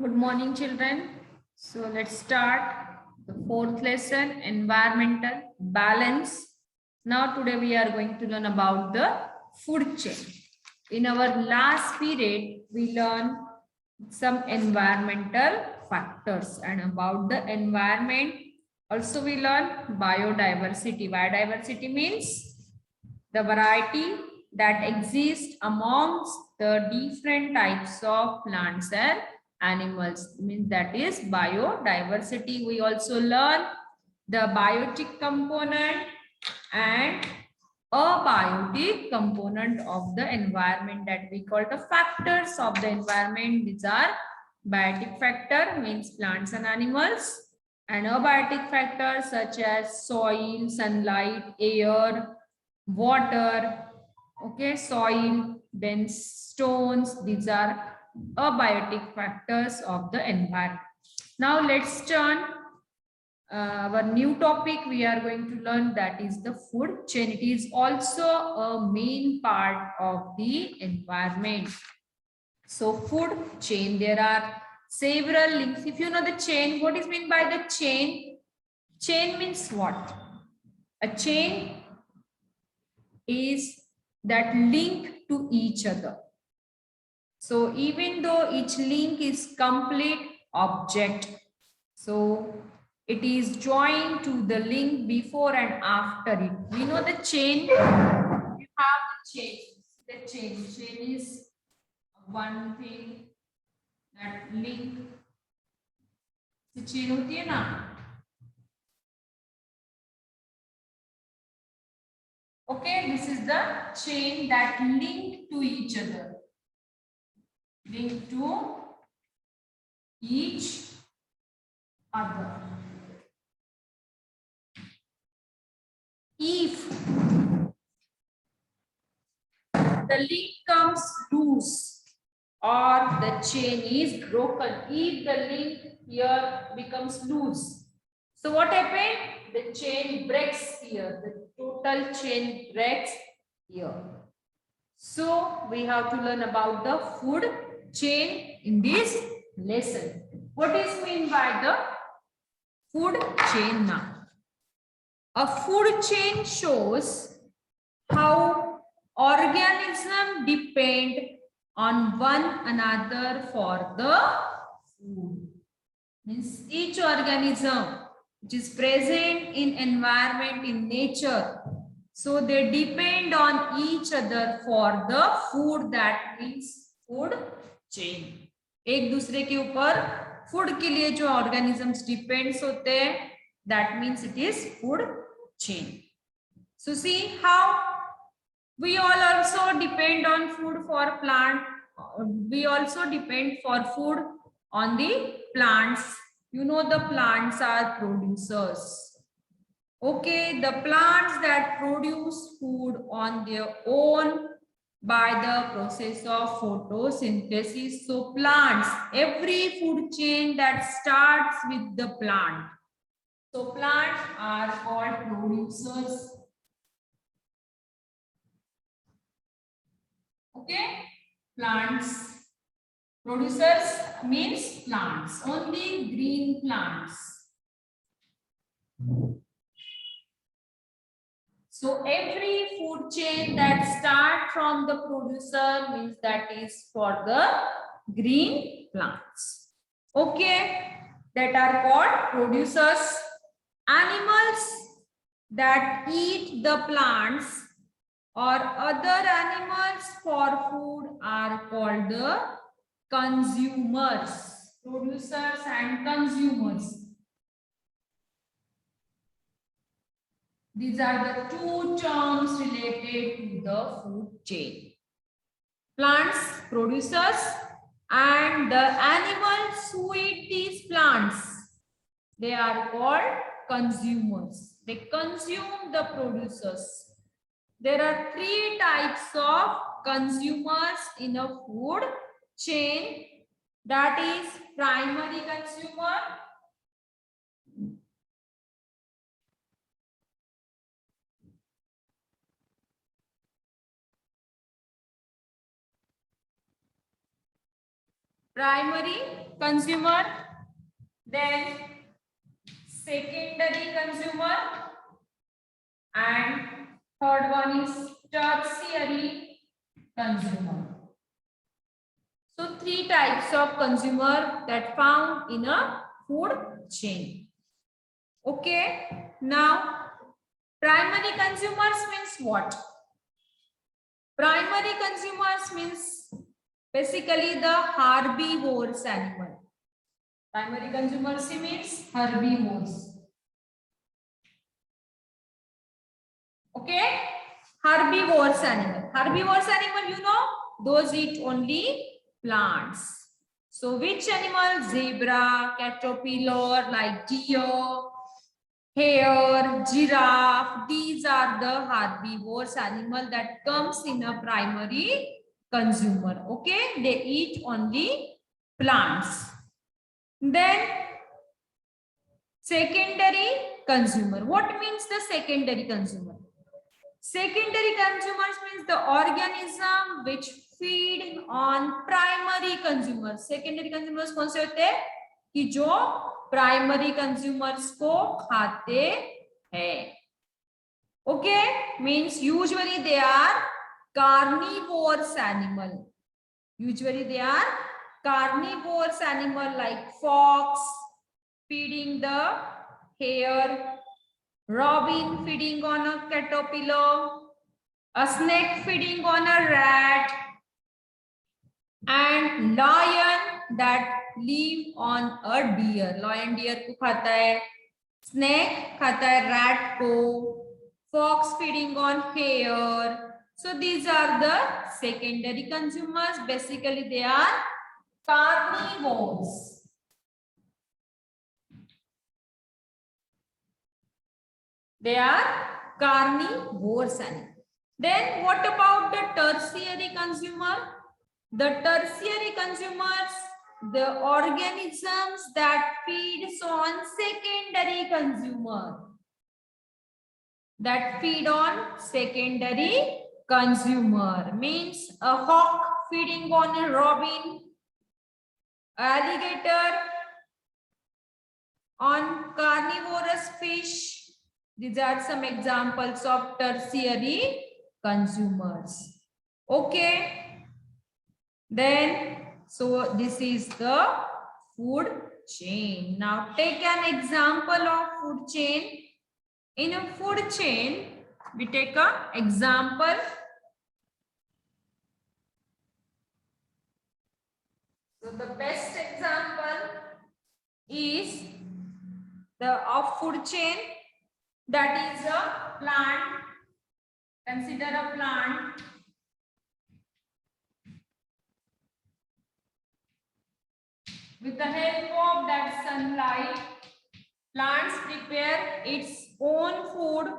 Good morning, children. So let's start the fourth lesson, environmental balance. Now today we are going to learn about the food chain. In our last period, we learned some environmental factors and about the environment. Also, we learn biodiversity. Biodiversity means the variety that exists amongst the different types of plants and animals, means that is biodiversity. We also learn the biotic component and abiotic component of the environment that we call the factors of the environment. These are biotic factor means plants and animals, and abiotic factors such as soil, sunlight, air, water, okay, soil, then stones. These are abiotic factors of the environment. Now let's turn our new topic we are going to learn, that is the food chain. It is also a main part of the environment. So food chain, there are several links. If you know the chain, what is meant by the chain? Chain means what? A chain is that link to each other. So even though each link is complete object, so it is joined to the link before and after it. We know the chain. You have the chain. The chain is one thing that link. The chain होती है ना. Okay, this is the chain that link to each other. Link to each other. If the link comes loose or the chain is broken, if the link here becomes loose, so what happened? The chain breaks here. The total chain breaks here. So we have to learn about the food chain in this lesson. What is meant by the food chain now? A food chain shows how organisms depend on one another for the food. Means each organism which is present in environment, in nature, so they depend on each other for the food. That means food chain. एक दूसरे के ऊपर food के लिए जो organisms depends होते हैं, that means it is food chain. So see how we all also depend on food for plant. We also depend for food on the plants. You know the plants are producers. Okay, the plants that produce food on their own by the process of photosynthesis. So plants, every food chain that starts with the plant. So plants are called producers. Okay, plants. Producers means plants, only green plants. So every food chain that starts from the producer means that is for the green plants. Okay, that are called producers. Animals that eat the plants or other animals for food are called the consumers. Producers and consumers. These are the two terms related to the food chain. Plants, producers, and the animals who eat these plants, they are called consumers. They consume the producers. There are three types of consumers in a food chain. That is primary consumer, primary consumer, then secondary consumer, and third one is tertiary consumer. So three types of consumer that found in a food chain. Okay, now primary consumers means what? Primary consumers means basically the herbivores animal. Primary consumers means herbivores. Okay, herbivores animal. Herbivores animal, you know, those eat only plants. So which animal? Zebra, caterpillar, like deer, hare, giraffe. These are the herbivores animal that comes in a primary consumer. Okay, they eat only plants. Then secondary consumer. What means the secondary consumer? Secondary consumers means the organism which feed on primary consumers. Secondary consumers कौन से होते हैं कि जो primary consumers को खाते हैं. Okay, means usually they are carnivorous animal. Usually they are carnivorous animal like fox feeding the hare, robin feeding on a caterpillar, a snake feeding on a rat, and lion that live on a deer. Lion deer को खाता है, snake खाता है rat को, fox feeding on hare. So these are the secondary consumers. Basically they are carnivores. They are carnivores animals. Then what about the tertiary consumer? The tertiary consumers, the organisms that feeds on secondary consumer. That feed on secondary consumer means a hawk feeding on a robin, alligator on carnivorous fish. These are some examples of tertiary consumers. Okay. Then, so this is the food chain. Now take an example of food chain. In a food chain, we take an example. So the best example is the of food chain, that is a plant. Consider a plant. With the help of that sunlight, plants prepare its own food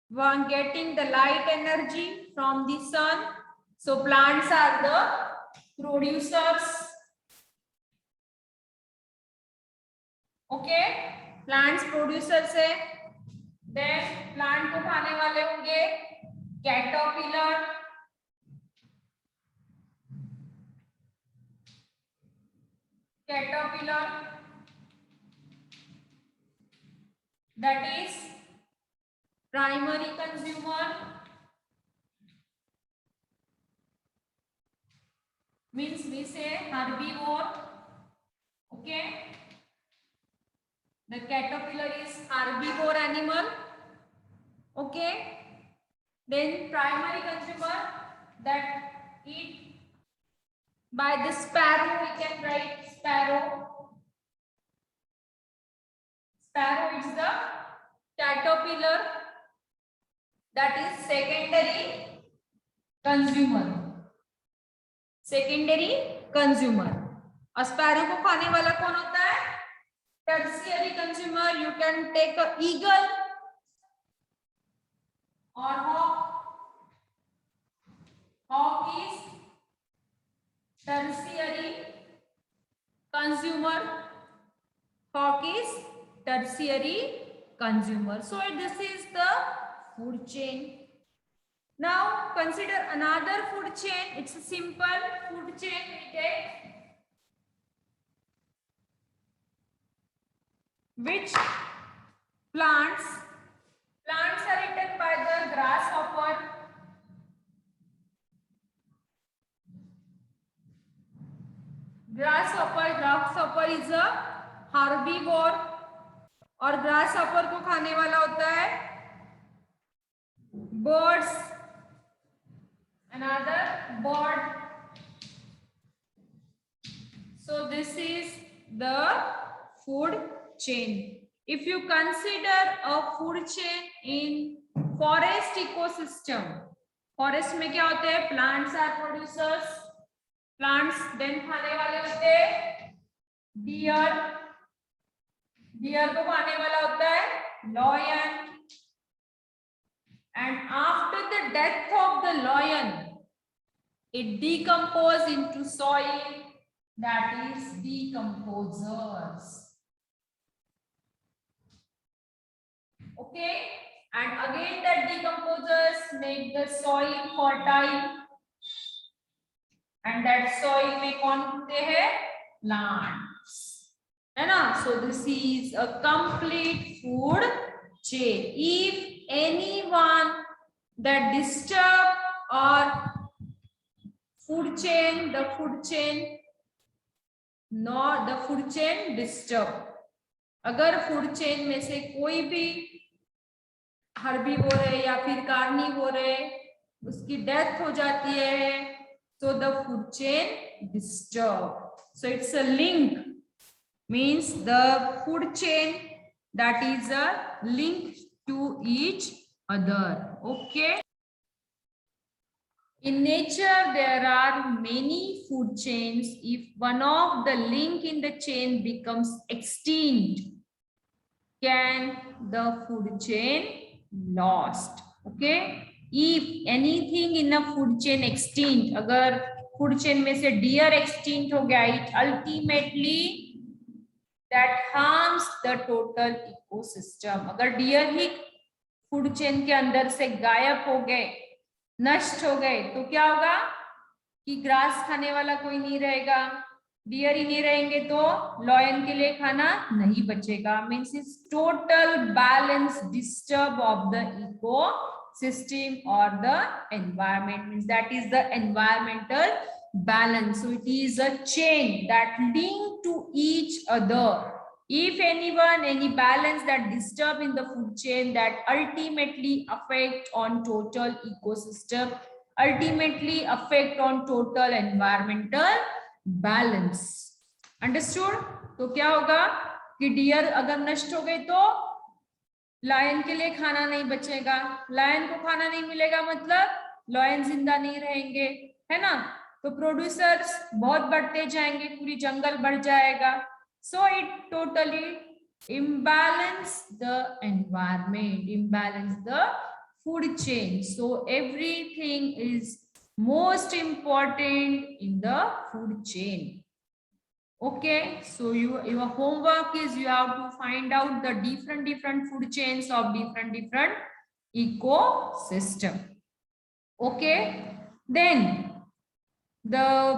while getting the light energy from the sun. So plants are the producers. Okay, plants producers है. Then plant को खाने वाले होंगे caterpillar, that is primary consumer, means we say herbivore. Okay, the caterpillar is herbivore animal. Okay, then primary consumer that eat by the sparrow. We can write sparrow. Sparrow is the caterpillar, that is secondary consumer. Secondary consumer. और sparrow को खाने वाला कौन होता है? Tertiary consumer. You can take a eagle or hawk. Hawk is tertiary consumer. Hawk is tertiary consumer. So this is the food chain. Now consider another food chain. It's a simple food chain. We take Which plants are eaten by the grasshopper? Grasshopper is a herbivore और grasshopper को खाने वाला होता है birds, another bird. So this is the food chain. If you consider a food chain in forest ecosystem, forest में क्या होते हैं? Plants are producers. Plants then खाने वाले होते हैं deer. Deer को खाने वाला होता है lion. And after the death of the lion, it decomposes into soil. That is decomposers. Okay, and again that decomposers make the soil fertile, and that soil में कौन होते हैं? Plants, है ना? So this is a complete food chain. If anyone that disturb or food chain, the food chain disturb. अगर food chain में से कोई भी हर्बीवोर है या फिर कार्निवोर है, उसकी डेथ हो जाती है, so the food chain disturb. So it's a link, means the food chain that is a link to each other. Okay. In nature, there are many food chains. If one of the link in the chain becomes extinct, can the food chain lost? Okay. If anything in a food chain extinct, अगर food chain में से deer extinct हो गया, it ultimately that harms the total ecosystem. अगर deer ही food chain के अंदर से गायब हो गए, नष्ट हो गए, तो क्या होगा कि ग्रास खाने वाला कोई नहीं रहेगा, डियर ही नहीं रहेंगे तो लॉयन के लिए खाना नहीं बचेगा. Means it's total balance disturb of the ecosystem or the environment, means that is the environmental balance. So it is a chain that link to each other. If any balance that disturb in the food chain, that ultimately affect on total ecosystem, ultimately affect on total environmental balance. Understood? तो क्या होगा कि dear अगर नष्ट हो गई तो lion के लिए खाना नहीं बचेगा, लायन को खाना नहीं मिलेगा, मतलब लायन जिंदा नहीं रहेंगे, है ना? तो प्रोड्यूसर्स बहुत बढ़ते जाएंगे, पूरी जंगल बढ़ जाएगा. So it totally imbalance the environment, imbalance the food chain. So everything is most important in the food chain. Okay, so your homework is you have to find out the different food chains of different ecosystem. Okay, then the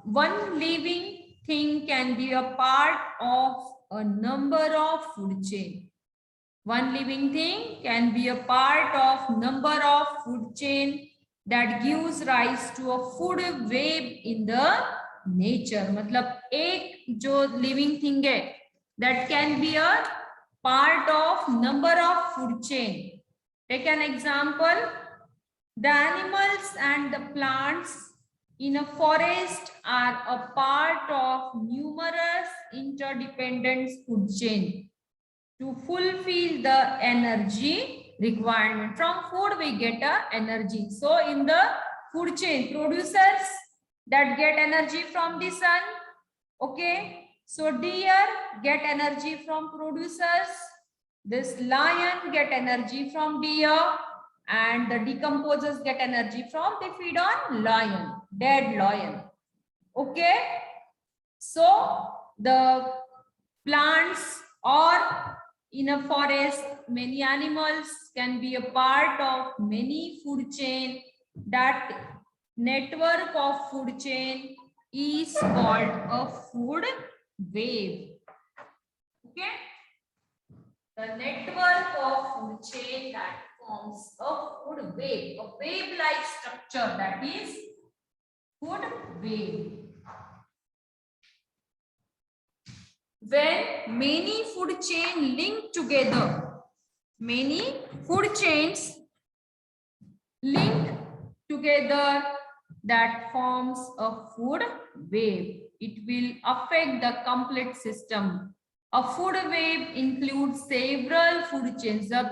one living thing can be a part of a number of food chain. One living thing can be a part of number of food chain that gives rise to a food web in the nature. मतलब एक जो living thing है that can be a part of number of food chain. Take an example. The animals and the plants in a forest are a part of numerous interdependent food chain to fulfill the energy requirement. From food we get energy. So in the food chain, producers that get energy from the sun. Okay, so deer get energy from producers. This lion get energy from deer. And the decomposers get energy from, they feed on lion, dead lion. Okay, so the plants or in a forest, many animals can be a part of many food chain. That network of food chain is called a food wave. Okay. The network of food chain that forms a food wave, a wave-like structure, that is food wave. When many food chains link together, many food chains link together, that forms a food wave. It will affect the complete system. A food wave includes several food chains. जब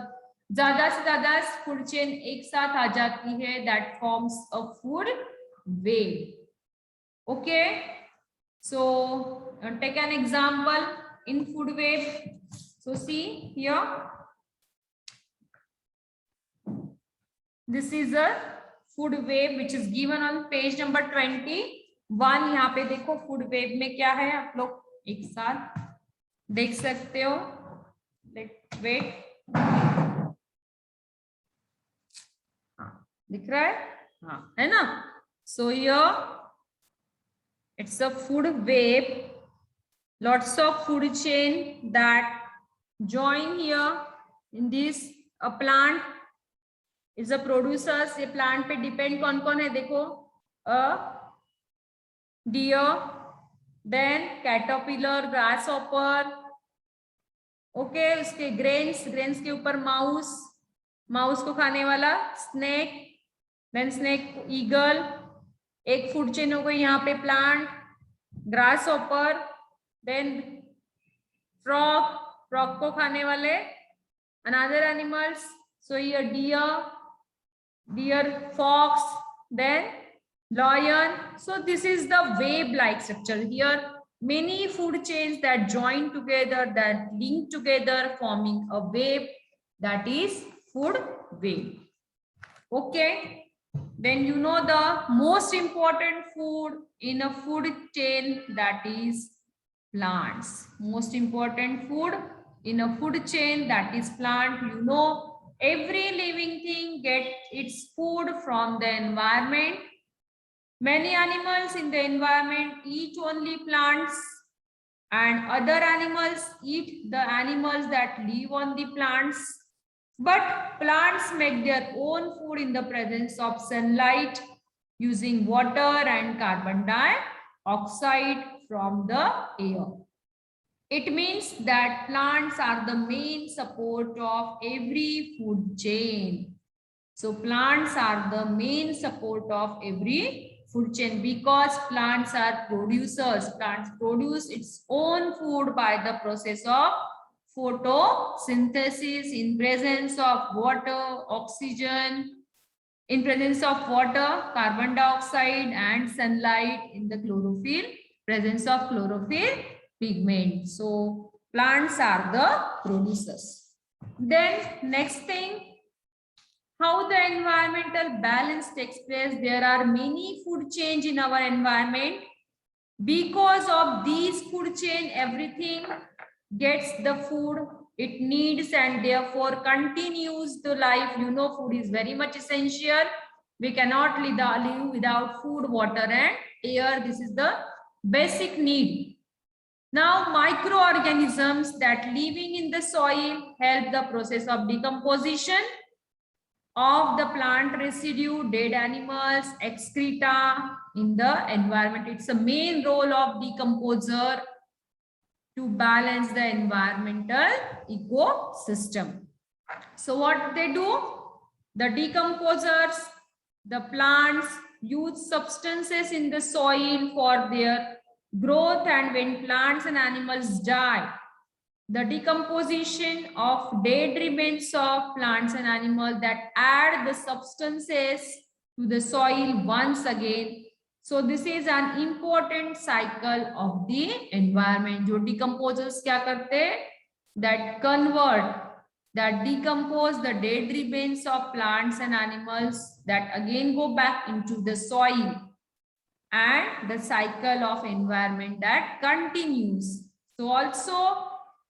ज़्यादा से ज़्यादा food chain एक साथ आ जाती है, that forms a food wave. Okay. So take an example in food wave. So see here. This is a food wave which is given on page number 21. यहाँ पे देखो food wave में क्या है, आप लोग एक साथ देख सकते हो. Let's wait. हाँ, दिख रहा है? हाँ, है ना? So here it's a food wave. Lots of food chain that join here in this a plant. is a producers. ये प्लांट पे डिपेंड कौन कौन है देखो, deer, then caterpillar, grasshopper, okay, उसके ग्रेन्स, ग्रेन्स के ऊपर माउस, माउस को खाने वाला स्नेक, देन स्नेक ईगल, एक फूड चेन हो गई यहाँ पे plant, grasshopper, then frog, frog को खाने वाले अनदर एनिमल्स. सो ये deer, fox, then lion. So this is the wave-like structure. Here many food chains that join together, that link together, forming a wave, that is food wave. Okay. Then you know the most important food in a food chain, that is plants. Most important food in a food chain, that is plant. You know, every living thing gets its food from the environment. Many animals in the environment eat only plants, and other animals eat the animals that live on the plants. But plants make their own food in the presence of sunlight, using water and carbon dioxide from the air. It means that plants are the main support of every food chain. So plants are the main support of every food chain because plants are producers. Plants produce its own food by the process of photosynthesis in presence of water, oxygen, in presence of water, carbon dioxide, and sunlight in the chlorophyll, presence of chlorophyll pigment. So plants are the producers. Then next thing, how the environmental balance takes place. There are many food chains in our environment. Because of these food chain, everything gets the food it needs and therefore continues the life. You know, food is very much essential. We cannot live without food, water, and air. This is the basic need. Now, microorganisms that living in the soil help the process of decomposition of the plant residue, dead animals, excreta in the environment. It's a main role of decomposer to balance the environmental ecosystem. So what they do? The decomposers, the plants use substances in the soil for their growth, and when plants and animals die, the decomposition of dead remains of plants and animals that add the substances to the soil once again. So this is an important cycle of the environment. जो decomposers क्या करते? That convert, that decompose the dead remains of plants and animals that again go back into the soil, and the cycle of environment that continues. So also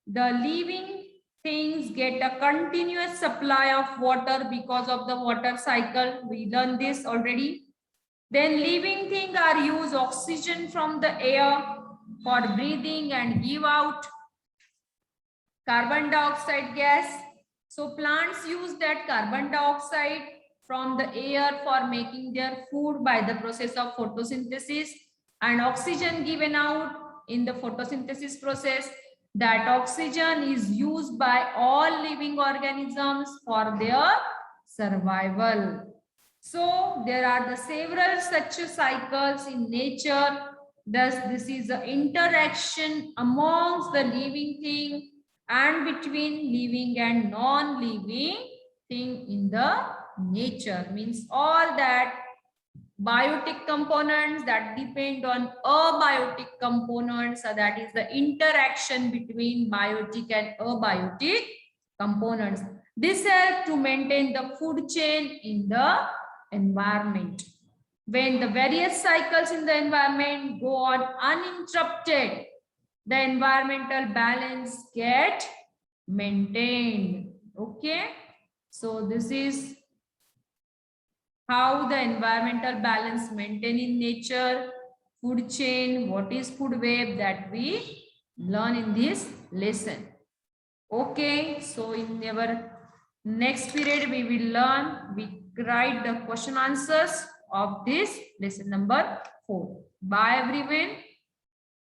the living things get a continuous supply of water because of the water cycle. We learned this already. Then living things are use oxygen from the air for breathing and give out carbon dioxide gas. So plants use that carbon dioxide from the air for making their food by the process of photosynthesis, and oxygen given out in the photosynthesis process. That oxygen is used by all living organisms for their survival. So there are the several such cycles in nature. Thus, this is the interaction amongst the living thing and between living and non-living thing in the nature. Means all that biotic components that depend on abiotic components. So that is the interaction between biotic and abiotic components. This helps to maintain the food chain in the environment. When the various cycles in the environment go on uninterrupted, the environmental balance get maintained. Okay, so this is how the environmental balance maintained in nature. Food chain, what is food web, that we learn in this lesson. Okay, so in our next period we will learn, we write the question answers of this lesson number 4. Bye everyone.